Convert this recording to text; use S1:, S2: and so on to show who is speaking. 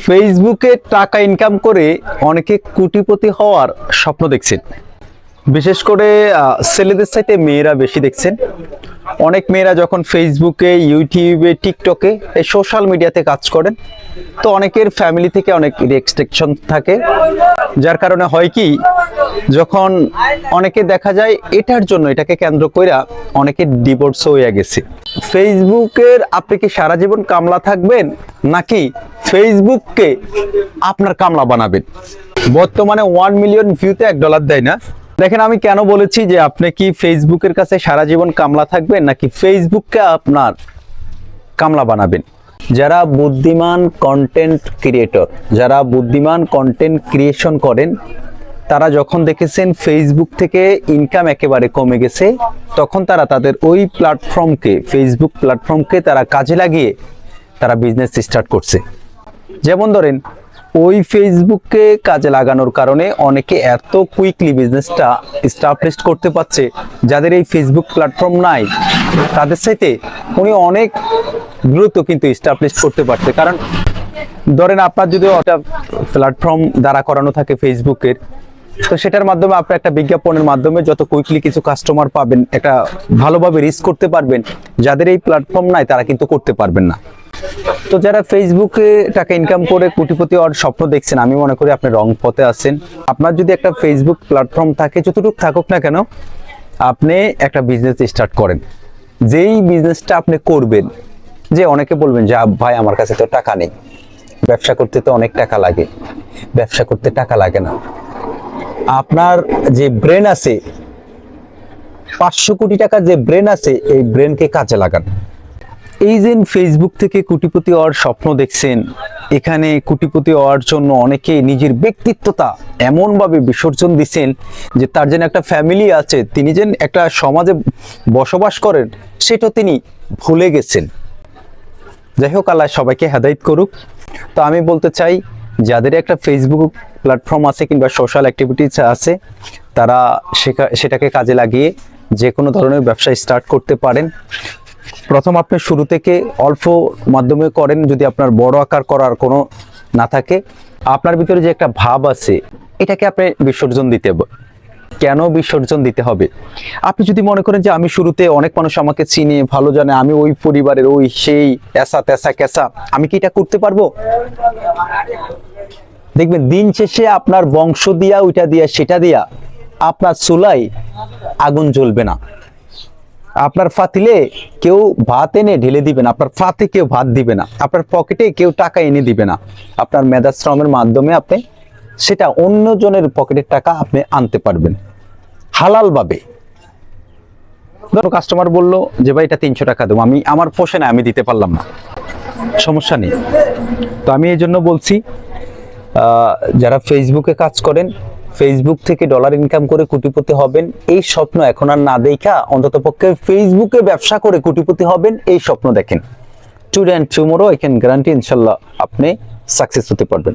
S1: ফেসবুকে টাকা ইনকাম করে অনেকে কোটিপতি হওয়ার স্বপ্ন দেখছেন। বিশেষ করে ছেলেদের চাইতে মেয়েরা বেশি দেখছেন। অনেক মেয়েরা যখন ফেসবুকে, ইউটিউবে, টিকটকে এই সোশ্যাল মিডিয়াতে কাজ করেন, তো অনেকের ফ্যামিলি থেকে অনেক রেস্ট্রিকশন থাকে, যার কারণে হয় কি, যখন অনেকে দেখা যায় এটার জন্য, এটাকে কেন্দ্র কইরা অনেকে ডিভোর্স হয়ে গেছে। ফেসবুকের আপনি কি সারা জীবন কামলা থাকবেন, নাকি ফেসবুককে আপনার কামলা বানাবেন? বর্তমানে 1 মিলিয়ন ভিউতে $1 দেয় না। দেখেন, আমি কেন বলেছি যে আপনি কি ফেসবুকের কাছে সারা জীবন কামলা থাকবেন, নাকি ফেসবুককে আপনার কামলা বানাবেন? যারা বুদ্ধিমান কন্টেন্ট ক্রিয়েটর, যারা বুদ্ধিমান কন্টেন্ট ক্রিয়েশন করেন, তারা যখন দেখেছেন ফেসবুক থেকে ইনকাম একেবারে কমে গেছে, তখন তারা তাদের ওই প্ল্যাটফর্মকে, ফেসবুক প্ল্যাটফর্মকে তারা কাজে লাগিয়ে তারা বিজনেস স্টার্ট করছে। যেমন ধরেন, ওই ফেসবুককে কাজে লাগানোর কারণে অনেকে এত কুইকলি বিজনেসটা এস্টাবলিশ করতে পারছে, যাদের এই ফেসবুক প্ল্যাটফর্ম নাই তাদের সাথে উনি অনেক দ্রুত কিন্তু এস্টাবলিশ করতে পারছে। কারণ ধরেন, আপনার যদি একটা প্ল্যাটফর্ম দাঁড়া করানো থাকে ফেসবুকের, তো সেটার মাধ্যমে আপনি একটা বিজ্ঞাপনের মাধ্যমে যত কুইকলি কিছু কাস্টমার পাবেন, একটা ভালোভাবে রিচ করতে পারবেন, যাদের এই প্ল্যাটফর্ম নাই তারা কিন্তু করতে পারবেন না। তো যারা ফেসবুকে টাকা ইনকাম করে কোটিপতি হওয়ার স্বপ্ন দেখছেন, আমি মনে করি আপনি রং পথে আছেন। আপনার যদি একটা ফেসবুক প্ল্যাটফর্ম থাকে, যতটুকু থাকুক না কেন, আপনি একটা বিজনেস স্টার্ট করেন। যেই বিজনেসটা আপনি করবেন, যে অনেকে বলবেন যে ভাই আমার কাছে তো টাকা নেই, ব্যবসা করতে তো অনেক টাকা লাগে। ব্যবসা করতে টাকা লাগে না, আপনার যে ব্রেন আছে, 500 কোটি টাকার যে ব্রেন আছে, এই ব্রেনকে কাজে লাগান। এই যে ফেসবুক থেকে কোটিপতি হওয়ার স্বপ্ন দেখছেন, এখানে কোটিপতি হওয়ার জন্য অনেকে নিজের ব্যক্তিত্বটা এমনভাবে বিসর্জন দিচ্ছেন যে তার যেন একটা ফ্যামিলি আছে, তিনি যেন একটা সমাজে বসবাস করেন, সেটা তিনি ভুলে গেছেন। যাই হোক, আল্লাহ সবাইকে হেদায়েত করুক। তো আমি বলতে চাই, যাদের একটা ফেসবুক প্ল্যাটফর্ম আছে কিংবা সোশ্যাল অ্যাক্টিভিটিস আছে, তারা সেটাকে কাজে লাগিয়ে যে কোনো ধরনের ব্যবসা স্টার্ট করতে পারেন। প্রথম আপনি শুরু থেকে অল্প মাধ্যমে করেন, যদি আপনার বড় আকার করার কোনো না থাকে। আপনার ভিতরে যে একটা ভাব আছে, এটাকে আপনি বিসর্জন দিতে হবে। কেন বিসর্জন দিতে হবে? আপনি যদি মনে করেন যে আমি শুরুতে, অনেক মানুষ আমাকে চিনে, ভালো জানে, আমি ওই পরিবারের, ওই সেই এসা তেসা কেসা, আমি কি এটা করতে পারবো? দেখবেন দিন শেষে আপনার বংশ দিয়া, ওইটা দিয়া, সেটা দিয়া আপনার চুলায় আগুন জ্বলবে না। আপনার ফাতিলে কেউ ভাত এনে ঢেলে দিবে না, আপনার ফাতে কেউ ভাত দিবে না, আপনার পকেটে কেউ টাকা এনে দিবে না। আপনার মেধাশ্রমের মাধ্যমে আপনি সেটা অন্যজনের পকেটের টাকা আপনি আনতে পারবেন হালাল ভাবে। ধরো কাস্টমার বললো যে ভাই এটা 300 টাকা দেবো, আমি আমার পোষে না, আমি দিতে পারলাম না, সমস্যা নেই। তো আমি এই জন্য বলছি, যারা ফেসবুকে কাজ করেন, ফেসবুক থেকে ডলার ইনকাম করে কোটিপতি হবেন, এই স্বপ্ন এখন আর না দেখা অন্ততপক্ষে ফেসবুকে ব্যবসা করে কোটিপতি হবেন, এই স্বপ্ন দেখেন। Today and tomorrow I can guarantee, ইনশাল্লাহ আপনি সাকসেস হতে পারবেন।